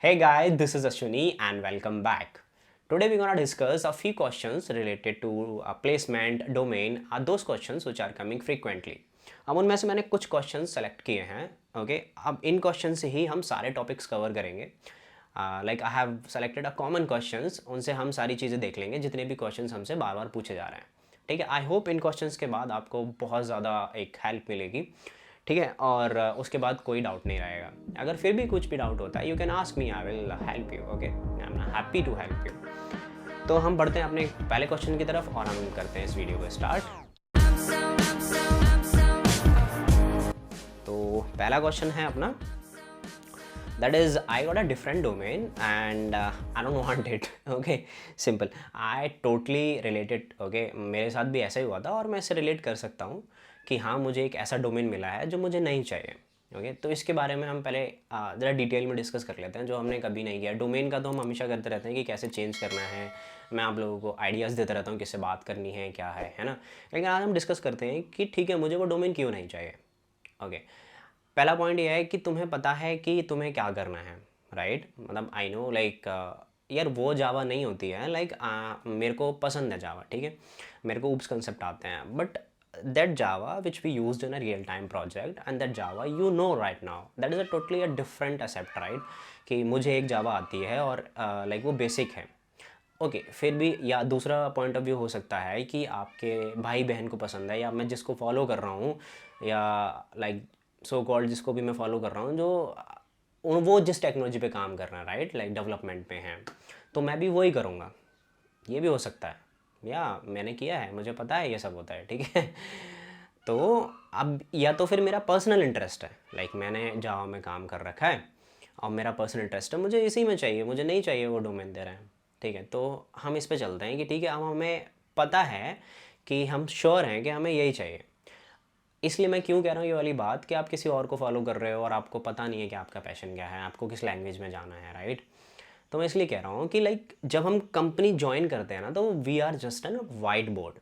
Hey guys, this is Ashwini and welcome back. Today we're gonna discuss a few questions related to placement, domain, are those questions which are coming frequently. अब उनमें से मैंने कुछ questions select किए हैं. Okay, अब इन question से ही हम सारे टॉपिक्स कवर करेंगे. Like I have selected a common questions, उनसे हम सारी चीज़ें देख लेंगे जितने भी क्वेश्चंस हमसे बार बार पूछे जा रहे हैं. ठीक है, आई होप इन क्वेश्चंस के बाद आपको बहुत ज़्यादा एक हेल्प मिलेगी. ठीक है, और उसके बाद कोई डाउट नहीं रहेगा. अगर फिर भी कुछ भी डाउट होता है, you can ask me, I will help you. Okay, I am happy to help you. तो हम बढ़ते हैं अपने पहले क्वेश्चन की तरफ और हम करते हैं इस वीडियो को स्टार्ट. तो पहला क्वेश्चन है अपना, that is I got a different domain and I don't want it. Okay, simple. I totally related. Okay, मेरे साथ भी ऐसा ही हुआ था और मैं इससे रिलेट कर सकता हूँ कि हाँ, मुझे एक ऐसा डोमेन मिला है जो मुझे नहीं चाहिए. ओके, तो इसके बारे में हम पहले ज़रा डिटेल में डिस्कस कर लेते हैं जो हमने कभी नहीं किया. डोमेन का तो हम हमेशा करते रहते हैं कि कैसे चेंज करना है. मैं आप लोगों को आइडियाज़ देता रहता हूँ किससे बात करनी है, क्या है ना. लेकिन आज हम डिस्कस करते हैं कि ठीक है, मुझे वो डोमेन क्यों नहीं चाहिए. ओके, पहला पॉइंट ये है कि तुम्हें पता है कि तुम्हें क्या करना है, राइट. मतलब आई नो लाइक यार वो जावा नहीं होती है. लाइक मेरे को पसंद है जावा, ठीक है, मेरे को ऊप्स कंसेप्ट आते हैं, but that java which we used in a real time project and that java you know right now that is a totally a different concept, right. कि मुझे एक जावा आती है और लाइक वो बेसिक है. ओके, फिर भी या दूसरा पॉइंट ऑफ व्यू हो सकता है कि आपके भाई बहन को पसंद है, या मैं जिसको फॉलो कर रहा हूँ, या लाइक सो कॉल्ड जिसको भी मैं फॉलो कर रहा हूँ, जो वो जिस टेक्नोलॉजी पे काम कर रहा है, राइट, लाइक डेवलपमेंट पे हैं, तो मैं भी वही करूँगा. ये भी हो सकता है, या मैंने किया है, मुझे पता है ये सब होता है, ठीक है. तो अब या तो फिर मेरा पर्सनल इंटरेस्ट है, लाइक मैंने जावा में काम कर रखा है और मेरा पर्सनल इंटरेस्ट है, मुझे इसी में चाहिए, मुझे नहीं चाहिए वो डोमेन दे रहे हैं. ठीक है, तो हम इस पे चलते हैं कि ठीक है, अब हमें पता है कि हम श्योर हैं कि हमें यही चाहिए. इसलिए मैं क्यों कह रहा हूँ ये वाली बात कि आप किसी और को फॉलो कर रहे हो और आपको पता नहीं है कि आपका पैशन क्या है, आपको किस लैंग्वेज में जाना है, राइट. तो मैं इसलिए कह रहा हूँ कि लाइक जब हम कंपनी ज्वाइन करते हैं ना, तो we are just an white board.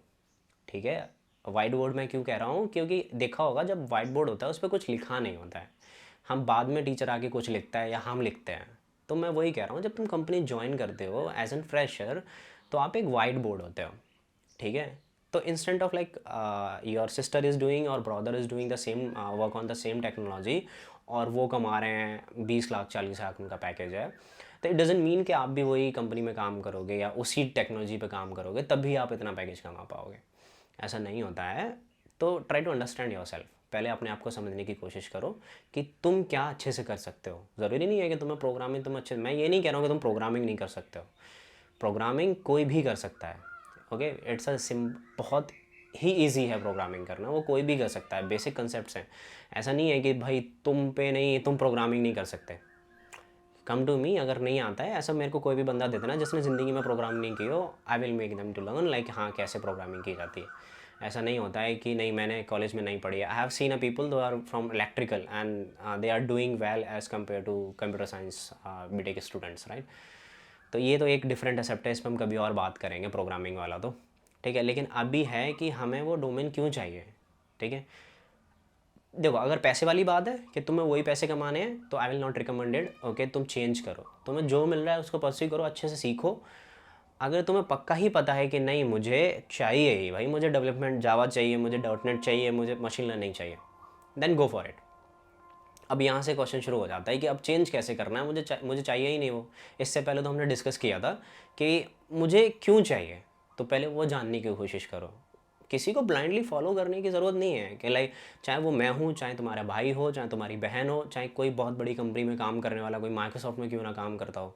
ठीक है, वाइट बोर्ड मैं क्यों कह रहा हूँ, क्योंकि देखा होगा जब वाइट बोर्ड होता है उस पर कुछ लिखा नहीं होता है. हम बाद में टीचर आके कुछ लिखता है या हम लिखते हैं. तो मैं वही कह रहा हूँ, जब तुम कंपनी ज्वाइन करते हो एज एन फ्रेशर, तो आप एक वाइट बोर्ड होते हो. ठीक है, तो instead of like your sister is doing और brother is doing the same work on the same technology, और वो कमा रहे हैं 20 लाख 40 लाख उनका पैकेज है, तो इट डजेंट मीन कि आप भी वही कंपनी में काम करोगे या उसी टेक्नोलॉजी पे काम करोगे तभी आप इतना पैकेज कमा पाओगे. ऐसा नहीं होता है. तो try to understand yourself. पहले अपने आप को समझने की कोशिश करो कि तुम क्या अच्छे से कर सकते हो. ज़रूरी नहीं है कि तुम्हें प्रोग्रामिंग तुम अच्छे, मैं ये नहीं कह रहा हूँ कि तुम प्रोग्रामिंग नहीं कर सकते हो. प्रोग्रामिंग कोई भी कर सकता है. ओके, इट्स अ सिम, बहुत ही ईजी है प्रोग्रामिंग करना, वो कोई भी कर सकता है. बेसिक कंसेप्ट हैं. ऐसा नहीं है कि भाई तुम पे नहीं, तुम प्रोग्रामिंग नहीं कर सकते, कम टू मी. अगर नहीं आता है, ऐसा मेरे को कोई भी बंदा दे देना जिसने ज़िंदगी में प्रोग्रामिंग नहीं की हो, I will make them to learn like हाँ कैसे प्रोग्रामिंग की जाती है. ऐसा नहीं होता है कि नहीं मैंने कॉलेज में नहीं पढ़ी है. I have seen a people though are from electrical and they are doing well as compare to computer science BTech students, right. तो ये तो एक डिफरेंट एसेप्ट है, इस पर हम कभी और बात करेंगे प्रोग्रामिंग वाला तो. ठीक है, लेकिन अभी है कि हमें वो डोमेन क्यों चाहिए. ठीक है, देखो अगर पैसे वाली बात है कि तुम्हें वही पैसे कमाने हैं, तो I will not recommended. Okay, तुम चेंज करो, तुम्हें जो मिल रहा है उसको परस्यू करो, अच्छे से सीखो. अगर तुम्हें पक्का ही पता है कि नहीं मुझे चाहिए ही भाई, मुझे डेवलपमेंट जावा चाहिए, मुझे डॉटनेट चाहिए, मुझे मशीन लर्निंग चाहिए, देन गो फॉर इट. अब यहाँ से क्वेश्चन शुरू हो जाता है कि अब चेंज कैसे करना है, मुझे चाहिए ही नहीं वो. इससे पहले तो हमने डिस्कस किया था कि मुझे क्यों चाहिए, तो पहले वो जानने की कोशिश करो. किसी को ब्लाइंडली फॉलो करने की ज़रूरत नहीं है कि लाइक चाहे वो मैं हूँ, चाहे तुम्हारा भाई हो, चाहे तुम्हारी बहन हो, चाहे कोई बहुत बड़ी कंपनी में काम करने वाला, कोई माइक्रोसॉफ्ट में क्यों ना काम करता हो,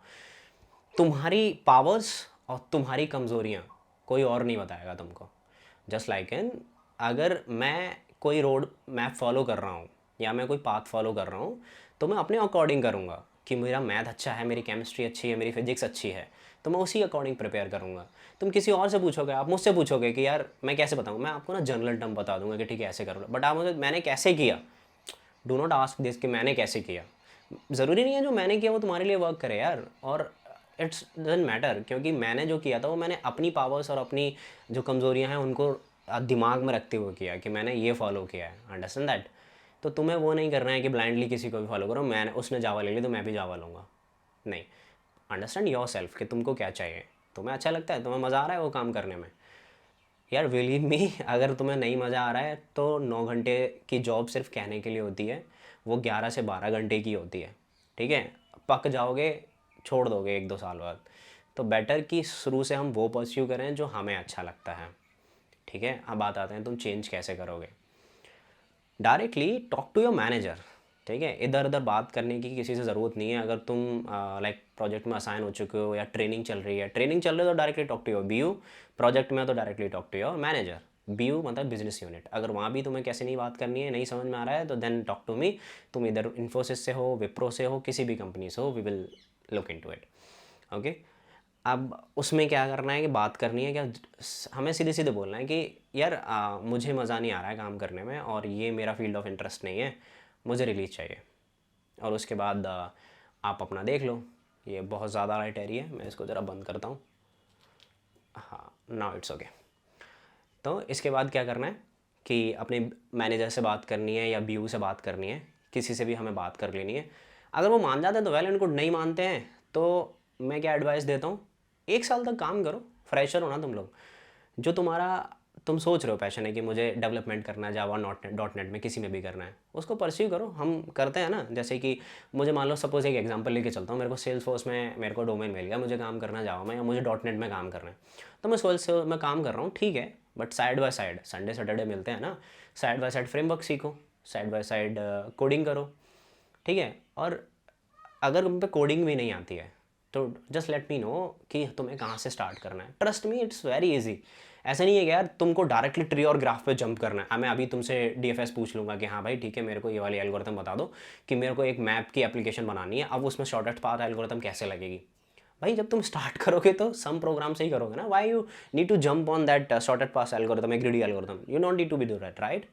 तुम्हारी पावर्स और तुम्हारी कमज़ोरियाँ कोई और नहीं बताएगा तुमको. जस्ट लाइक एन, अगर मैं कोई रोड मैप फॉलो कर रहा हूँ या मैं कोई पाथ फॉलो कर रहा हूँ, तो मैं अपने अकॉर्डिंग करूँगा कि मेरा मैथ अच्छा है, मेरी केमिस्ट्री अच्छी है, मेरी फिजिक्स अच्छी है, तो मैं उसी अकॉर्डिंग प्रिपेयर करूँगा. तुम किसी और से पूछोगे, आप मुझसे पूछोगे कि यार मैं कैसे बताऊँ, मैं आपको ना जनरल टर्म बता दूंगा कि ठीक है ऐसे करो, बट आप मुझे मैंने कैसे किया, डू नॉट आस्क दिस कि मैंने कैसे किया. ज़रूरी नहीं है जो मैंने किया वो तुम्हारे लिए वर्क करे यार, और इट्स डजंट मैटर, क्योंकि मैंने जो किया था वो मैंने अपनी पावर्स और अपनी जो कमज़ोरियाँ हैं उनको दिमाग में रखते हुए किया कि मैंने ये फॉलो किया है. Understand that. तो तुम्हें वो नहीं करना है कि ब्लाइंडली किसी को भी फॉलो करो, मैंने उसने जावा ले ली तो मैं भी जावा लूँगा. नहीं, अंडरस्टैंड योर सेल्फ कि तुमको क्या चाहिए, तुम्हें अच्छा लगता है, तुम्हें मज़ा आ रहा है वो काम करने में। यार बिलीव मी, अगर तुम्हें नहीं मज़ा आ रहा है तो 9 घंटे की जॉब सिर्फ कहने के लिए होती है, वो 11 से 12 घंटे की होती है, ठीक है। पक जाओगे, छोड़ दोगे 1-2 साल बाद। तो बेटर कि शुरू से हम वो परस्यू करें जो हमें अच्छा लगता है, ठीक है। अब बात आते हैं तुम चेंज कैसे करोगे। Directly talk to your manager, ठीक है। इधर उधर बात करने की किसी से ज़रूरत नहीं है। अगर तुम लाइक प्रोजेक्ट में असाइन हो चुके हो या ट्रेनिंग चल रही है तो directly talk to your BU, project में तो directly talk to your manager. BU मतलब बिजनेस यूनिट। अगर वहाँ भी तुम्हें कैसे नहीं बात करनी है, नहीं समझ में आ रहा है, तो देन टॉक टू मी। तुम इधर इन्फोसिस से हो, विप्रो से हो, किसी भी कंपनी से हो, we will look into it, okay. अब उसमें क्या करना है कि बात करनी है क्या, हमें सीधे सीधे बोलना है कि यार मुझे मज़ा नहीं आ रहा है काम करने में और ये मेरा फील्ड ऑफ इंटरेस्ट नहीं है, मुझे रिलीज चाहिए। और उसके बाद आप अपना देख लो। ये बहुत ज़्यादा राइटरी है, मैं इसको ज़रा बंद करता हूँ। हाँ, नाउ इट्स ओके। तो इसके बाद क्या करना है कि अपने मैनेजर से बात करनी है या BU से बात करनी है, किसी से भी हमें बात कर लेनी है। अगर वो मान जाते हैं तो वेल एंड गुड, नहीं मानते हैं तो मैं क्या एडवाइस देता हूँ, 1 साल तक काम करो। फ्रेशर हो ना तुम लोग, जो तुम सोच रहे हो पैशन है कि मुझे डेवलपमेंट करना है जावा .NET में, किसी में भी करना है, उसको परस्यू करो। हम करते हैं ना, जैसे कि मुझे मान लो सपोज एक एग्जांपल लेके चलता हूँ, मेरे को सेल्स फोर्स में मेरे को डोमेन मिल गया, मुझे काम करना जावा में या मुझे .NET में काम करना है, तो मैं सेल्स में काम कर रहा हूँ, ठीक है। But side by side Sunday Saturday मिलते हैं ना, साइड बाय साइड फ्रेमवर्क सीखो, साइड बाय साइड कोडिंग करो, ठीक है। और अगर तुम पे कोडिंग भी नहीं आती है तो जस्ट लेट मी नो कि तुम्हें कहाँ से स्टार्ट करना है। Trust me, it's very easy. ऐसा नहीं है कि यार तुमको डायरेक्टली ट्री और ग्राफ पे जंप करना है। मैं अभी तुमसे DFS पूछ लूँगा कि हाँ भाई ठीक है, मेरे को ये वाली एल्गोरिथम बता दो कि मेरे को एक मैप की एप्लीकेशन बनानी है, अब उसमें शॉर्टेस्ट पाथ एल्गोरिथम कैसे लगेगी। भाई जब तुम स्टार्ट करोगे तो सम प्रोग्राम से ही करोगे ना। Why you need to jump on that shortest path algorithm, एक greedy algorithm, you don't need to be do that, right.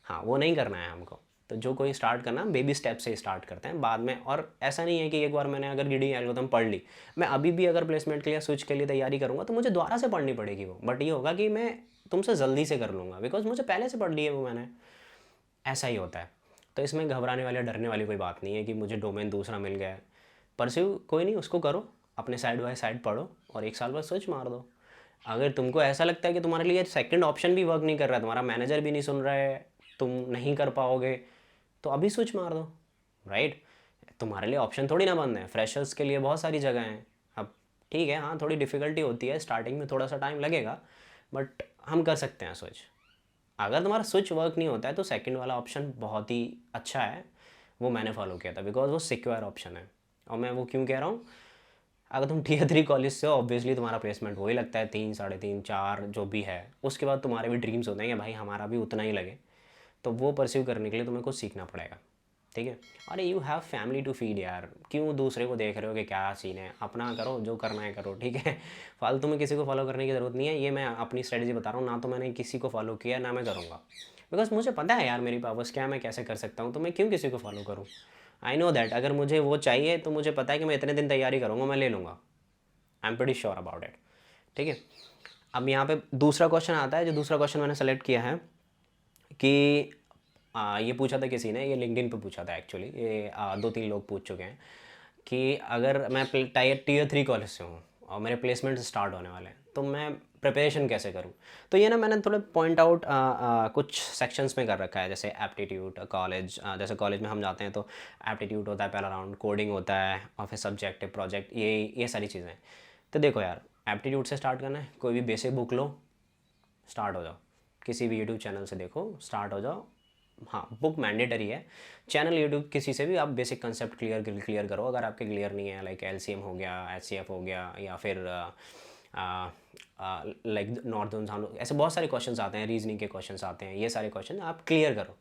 हाँ, वो नहीं करना है हमको। तो जो कोई स्टार्ट करना, बेबी स्टेप से स्टार्ट करते हैं बाद में। और ऐसा नहीं है कि एक बार मैंने अगर ग्रीडी एल्गोरिथम पढ़ ली, मैं अभी भी अगर प्लेसमेंट के लिए स्विच के लिए तैयारी करूँगा तो मुझे दोबारा से पढ़नी पड़ेगी वो। बट ये होगा कि मैं तुमसे जल्दी से कर लूँगा बिकॉज मुझे पहले से पढ़ ली है वो मैंने। ऐसा ही होता है। तो इसमें घबराने वाली, डरने वाली कोई बात नहीं है कि मुझे डोमेन दूसरा मिल गया है। परस्यू कोई नहीं, उसको करो, अपने साइड बाय साइड पढ़ो और 1 साल बाद स्विच मार दो। अगर तुमको ऐसा लगता है कि तुम्हारे लिए सेकंड ऑप्शन भी वर्क नहीं कर रहा है, तुम्हारा मैनेजर भी नहीं सुन रहा है, तुम नहीं कर पाओगे, तो अभी स्विच मार दो, राइट। तुम्हारे लिए ऑप्शन थोड़ी ना बंद है, फ्रेशर्स के लिए बहुत सारी जगह हैं। अब ठीक है, हाँ थोड़ी डिफ़िकल्टी होती है स्टार्टिंग में, थोड़ा सा टाइम लगेगा, बट हम कर सकते हैं स्विच। अगर तुम्हारा स्विच वर्क नहीं होता है तो सेकंड वाला ऑप्शन बहुत ही अच्छा है, वो मैंने फॉलो किया था बिकॉज वो सिक्योर ऑप्शन है। और मैं वो क्यों कह रहा हूँ, अगर तुम Tier 3 कॉलेज से हो ऑब्वियसली तुम्हारा प्लेसमेंट वही लगता है 3, 3.5, 4 जो भी है। उसके बाद तुम्हारे भी ड्रीम्स होते हैं कि भाई हमारा भी उतना ही लगे, तो वो परस्यू करने के लिए तुम्हें कुछ सीखना पड़ेगा, ठीक है। अरे you have family to feed यार, क्यों दूसरे को देख रहे हो कि क्या सीन है, अपना करो, जो करना है करो, ठीक है। फालतू में किसी को फॉलो करने की ज़रूरत नहीं है। ये मैं अपनी स्ट्रेटजी बता रहा हूँ, ना तो मैंने किसी को फॉलो किया ना मैं करूँगा, बिकॉज मुझे पता है यार मेरी पावर्स क्या, मैं कैसे कर सकता हूँ, तो मैं क्यों किसी को फॉलो करूँ। आई नो दैट अगर मुझे वो चाहिए तो मुझे पता है कि मैं इतने दिन तैयारी करूँगा, मैं ले लूँगा। I am pretty sure about it, ठीक है। अब यहाँ पे दूसरा क्वेश्चन आता है, जो दूसरा क्वेश्चन मैंने सेलेक्ट किया है कि ये पूछा था किसी ने, ये लिंक्डइन पे पूछा था एक्चुअली, ये 2-3 लोग पूछ चुके हैं कि अगर मैं Tier 3 कॉलेज से हूँ और मेरे प्लेसमेंट स्टार्ट होने वाले हैं तो मैं प्रिपरेशन कैसे करूँ। तो ये ना मैंने थोड़े पॉइंट आउट कुछ सेक्शंस में कर रखा है, जैसे एप्टीट्यूड कॉलेज, जैसे कॉलेज में हम जाते हैं तो एप्टीट्यूड होता है पहला राउंड, कोडिंग होता है और फिर सब्जेक्टिव प्रोजेक्ट, ये सारी चीज़ें। तो देखो यार, एप्टीट्यूड से स्टार्ट करना है, कोई भी बेसिक बुक लो, स्टार्ट हो जाओ, किसी भी यूट्यूब चैनल से देखो, स्टार्ट हो जाओ। हाँ, बुक मैंडेटरी है, चैनल यूट्यूब किसी से भी आप बेसिक कंसेप्ट क्लियर करो। अगर आपके क्लियर नहीं है, लाइक LCM हो गया, HCF हो गया, या फिर लाइक नॉर्दर्न, ऐसे बहुत सारे क्वेश्चंस आते हैं, रीजनिंग के क्वेश्चंस आते हैं, ये सारे क्वेश्चन आप क्लियर करो,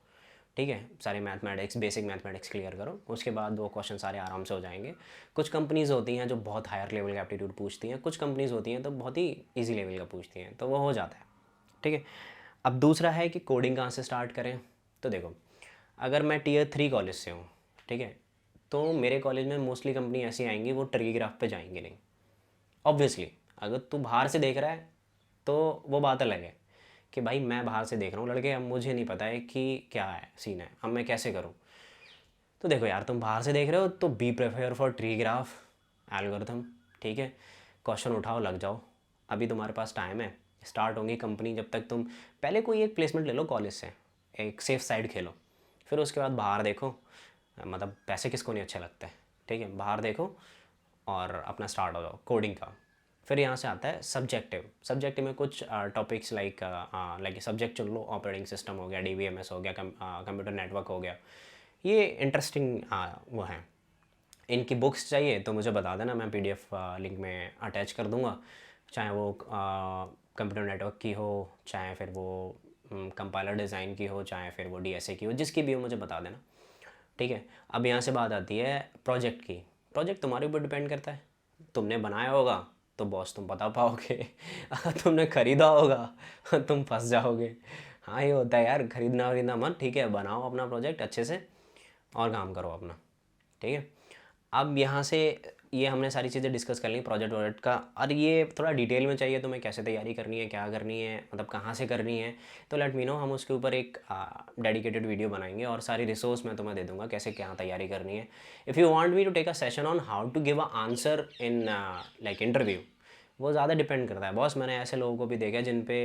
ठीक है। सारे मैथमेटिक्स, बेसिक मैथमेटिक्स क्लियर करो, उसके बाद वो क्वेश्चन सारे आराम से हो जाएंगे। कुछ कंपनीज़ होती हैं जो बहुत हायर लेवल का एप्टीट्यूड पूछती हैं, कुछ कंपनीज़ होती हैं तो बहुत ही ईजी लेवल का पूछती हैं, तो वो हो जाता है, ठीक है। अब दूसरा है कि कोडिंग कहाँ से स्टार्ट करें। तो देखो, अगर मैं Tier 3 कॉलेज से हूँ, ठीक है, तो मेरे कॉलेज में मोस्टली कंपनी ऐसी आएंगी वो ट्री ग्राफ पे जाएंगी नहीं। ऑब्वियसली अगर तू बाहर से देख रहा है तो वो बात अलग है कि भाई मैं बाहर से देख रहा हूँ लड़के, अब मुझे नहीं पता है कि क्या है सीन है, अब मैं कैसे करूँ। तो देखो यार, तुम बाहर से देख रहे हो तो be prefer for tree graph algorithm, ठीक है। क्वेश्चन उठाओ, लग जाओ, अभी तुम्हारे पास टाइम है। स्टार्ट होंगी कंपनी जब तक तुम पहले कोई एक प्लेसमेंट ले लो कॉलेज से, एक सेफ साइड खेलो, फिर उसके बाद बाहर देखो, मतलब पैसे किसको नहीं अच्छे लगते, ठीक है, बाहर देखो और अपना स्टार्ट हो जाओ कोडिंग का। फिर यहाँ से आता है सब्जेक्टिव। सब्जेक्टिव में कुछ टॉपिक्स लाइक सब्जेक्ट चुन लो, ऑपरेटिंग सिस्टम हो गया, DBMS हो गया, कंप्यूटर नेटवर्क हो गया, ये इंटरेस्टिंग वो हैं। इनकी बुक्स चाहिए तो मुझे बता देना, मैं PDF लिंक में अटैच कर दूँगा, चाहे वो कंप्यूटर नेटवर्क की हो, चाहे फिर वो कंपाइलर डिज़ाइन की हो, चाहे फिर वो DSA की हो, जिसकी भी हो मुझे बता देना, ठीक है। अब यहाँ से बात आती है प्रोजेक्ट की। प्रोजेक्ट तुम्हारे ऊपर डिपेंड करता है, तुमने बनाया होगा तो बॉस तुम बता पाओगे अगर तुमने ख़रीदा होगा तुम फंस जाओगे। हाँ ये होता है यार, खरीदना मत, ठीक है, बनाओ अपना प्रोजेक्ट अच्छे से और काम करो अपना, ठीक है। अब यहाँ से ये हमने सारी चीज़ें डिस्कस कर ली प्रोजेक्ट का, और ये थोड़ा डिटेल में चाहिए तुम्हें, कैसे तैयारी करनी है, क्या करनी है, मतलब कहाँ से करनी है, तो लेट मी नो, हम उसके ऊपर एक डेडिकेटेड वीडियो बनाएंगे और सारी रिसोर्स मैं तुम्हें दे दूँगा कैसे क्या तैयारी करनी है। If you want me to take a session on how to give a answer in like interview, वो ज़्यादा डिपेंड करता है बॉस। मैंने ऐसे लोगों को भी देखा है जिन पे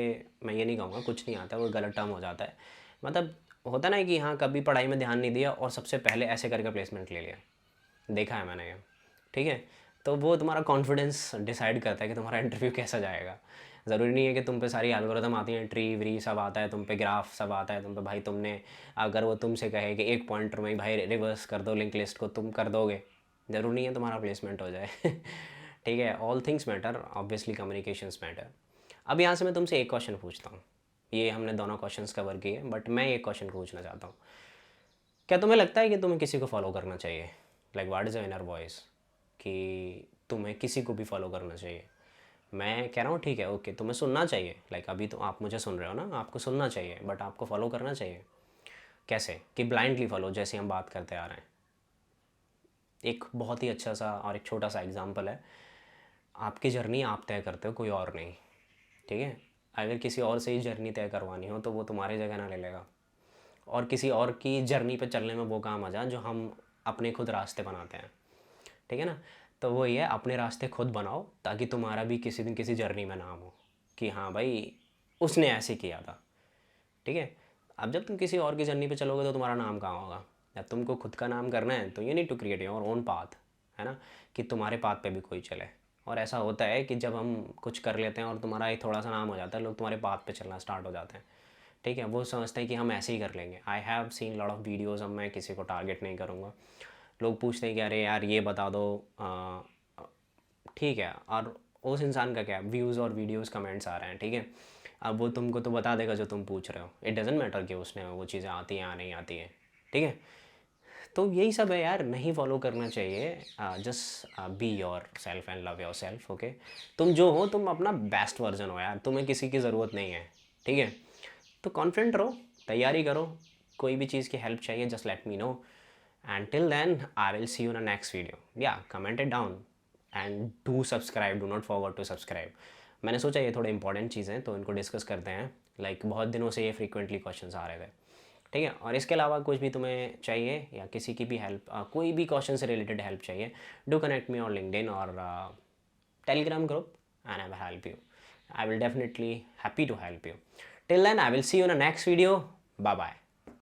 मैं ये नहीं कहूँगा कुछ नहीं आता, वो गलत टर्म हो जाता है, मतलब होता ना कि हाँ कभी पढ़ाई में ध्यान नहीं दिया और सबसे पहले ऐसे करके प्लेसमेंट ले लिया, देखा है मैंने ये, ठीक है। तो वो तुम्हारा कॉन्फिडेंस डिसाइड करता है कि तुम्हारा इंटरव्यू कैसा जाएगा। ज़रूरी नहीं है कि तुम पे सारी एल्गोरिदम आती हैं, ट्री व्री सब आता है तुम पे, ग्राफ सब आता है तुम पे, भाई तुमने अगर वो तुमसे कहे कि एक पॉइंटर में भाई रिवर्स कर दो लिंक लिस्ट को, तुम कर दोगे, ज़रूरी नहीं है तुम्हारा प्लेसमेंट हो जाए ठीक है, all things matter, obviously communications matter. अब यहाँ से मैं तुमसे एक क्वेश्चन पूछता हूँ, ये हमने दोनों क्वेश्चंस कवर किए, बट मैं एक क्वेश्चन पूछना चाहता हूँ। क्या तुम्हें लगता है कि तुम्हें किसी को फॉलो करना चाहिए, like what is your inner voice, कि तुम्हें किसी को भी फॉलो करना चाहिए? मैं कह रहा हूँ ठीक है, ओके, तुम्हें सुनना चाहिए, लाइक अभी तो आप मुझे सुन रहे हो ना, आपको सुनना चाहिए, बट आपको फॉलो करना चाहिए कैसे, कि ब्लाइंडली फॉलो, जैसे हम बात करते आ रहे हैं। एक बहुत ही अच्छा सा और एक छोटा सा एग्जांपल है, आपकी जर्नी आप तय करते हो, कोई और नहीं, ठीक है। अगर किसी और से ही जर्नी तय करवानी हो तो वो तुम्हारी जगह ना ले लेगा, और किसी और की जर्नी पे चलने में वो काम आ जाए जो हम अपने खुद रास्ते बनाते हैं, ठीक है ना। तो वो ये है, अपने रास्ते खुद बनाओ ताकि तुम्हारा भी किसी दिन किसी जर्नी में नाम हो कि हाँ भाई उसने ऐसे किया था, ठीक है। अब जब तुम किसी और की जर्नी पे चलोगे तो तुम्हारा नाम कहाँ होगा। जब तुमको खुद का नाम करना है तो you need to create your own path, है ना, कि तुम्हारे पाथ पे भी कोई चले। और ऐसा होता है कि जब हम कुछ कर लेते हैं और तुम्हारा एक थोड़ा सा नाम हो जाता है, लोग तुम्हारे पाथ पे चलना स्टार्ट हो जाते हैं, ठीक है। वो समझते हैं कि हम ऐसे ही कर लेंगे। आई have seen lot of videos, अब मैं किसी को टारगेट नहीं करूँगा, लोग पूछते हैं कि अरे यार ये बता दो, ठीक है, और उस इंसान का क्या, व्यूज़ और वीडियोस कमेंट्स आ रहे हैं, ठीक है। अब वो तुमको तो बता देगा जो तुम पूछ रहे हो, इट डजेंट मैटर कि उसने वो चीज़ें आती हैं या नहीं आती हैं, ठीक है। तो यही सब है यार, नहीं फॉलो करना चाहिए, just be your self and love your self, okay. तुम जो हो तुम अपना बेस्ट वर्जन हो यार, तुम्हें किसी की ज़रूरत नहीं है, ठीक है। तो कॉन्फिडेंट रहो, तैयारी करो, कोई भी चीज़ की हेल्प चाहिए just let me know, and till then I will see you in the next video. Yeah, comment it down and do subscribe, do not forget to subscribe. मैंने सोचा ये थोड़े इंपॉर्टेंट चीज़ें हैं तो इनको डिस्कस करते हैं, लाइक बहुत दिनों से ये फ्रीक्वेंटली क्वेश्चंस आ रहे थे, ठीक है। और इसके अलावा कुछ भी तुम्हें चाहिए या किसी की भी हेल्प, कोई भी क्वेश्चन से रिलेटेड हेल्प चाहिए, do connect me on LinkedIn और Telegram group and I will help you, I will definitely happy to help you. Till then I will see you in the next video, bye bye.